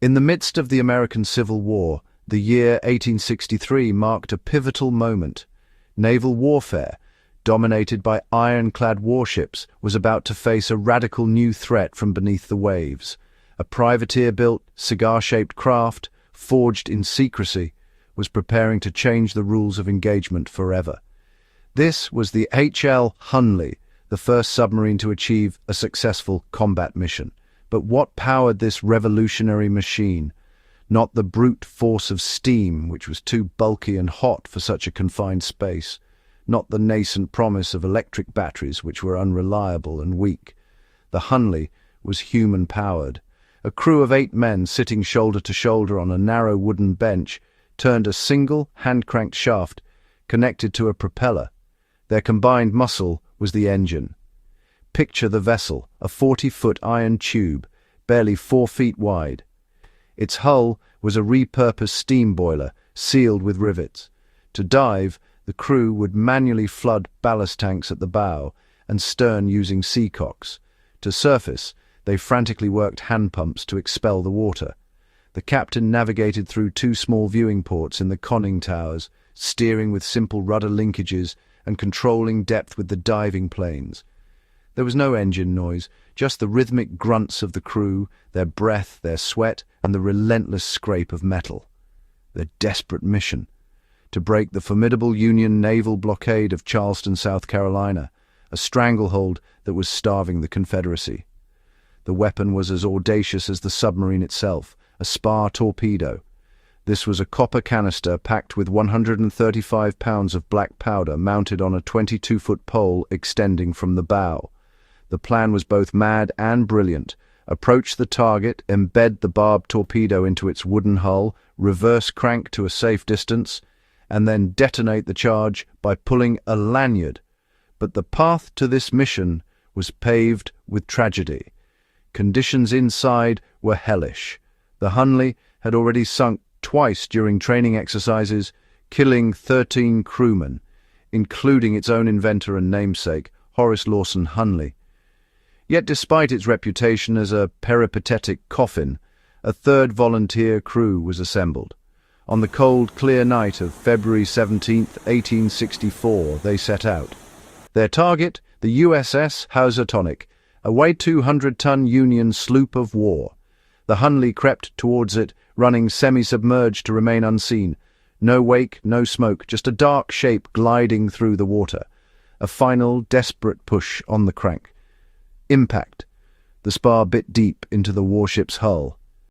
In the midst of the American Civil War, the year 1863 marked a pivotal moment. Naval warfare, dominated by ironclad warships, was about to face a radical new threat from beneath the waves. A privateer-built, cigar-shaped craft, forged in secrecy, was preparing to change the rules of engagement forever. This was the H.L. Hunley, the first submarine to achieve a successful combat mission. But what powered this revolutionary machine? Not the brute force of steam, which was too bulky and hot for such a confined space. Not the nascent promise of electric batteries, which were unreliable and weak. The Hunley was human-powered. A crew of 8 men sitting shoulder to shoulder on a narrow wooden bench turned a single hand-cranked shaft connected to a propeller. Their combined muscle was the engine. Picture the vessel, a 40-foot iron tube, barely 4 feet wide. Its hull was a repurposed steam boiler, sealed with rivets. To dive, the crew would manually flood ballast tanks at the bow and stern using seacocks. To surface, they frantically worked hand pumps to expel the water. The captain navigated through 2 small viewing ports in the conning towers, steering with simple rudder linkages and controlling depth with the diving planes. There was no engine noise, just the rhythmic grunts of the crew, their breath, their sweat, and the relentless scrape of metal. Their desperate mission: to break the formidable Union naval blockade of Charleston, South Carolina, a stranglehold that was starving the Confederacy. The weapon was as audacious as the submarine itself, a spar torpedo. This was a copper canister packed with 135 pounds of black powder mounted on a 22-foot pole extending from the bow. The plan was both mad and brilliant. Approach the target, embed the barbed torpedo into its wooden hull, reverse crank to a safe distance, and then detonate the charge by pulling a lanyard. But the path to this mission was paved with tragedy. Conditions inside were hellish. The Hunley had already sunk twice during training exercises, killing 13 crewmen, including its own inventor and namesake, Horace Lawson Hunley. Yet despite its reputation as a peripatetic coffin, a 3rd volunteer crew was assembled. On the cold, clear night of February 17, 1864, they set out. Their target, the USS Housatonic, a 200-ton Union sloop of war. The Hunley crept towards it, running semi-submerged to remain unseen. No wake, no smoke, just a dark shape gliding through the water. A final, desperate push on the crank. Impact. The spar bit deep into the warship's hull.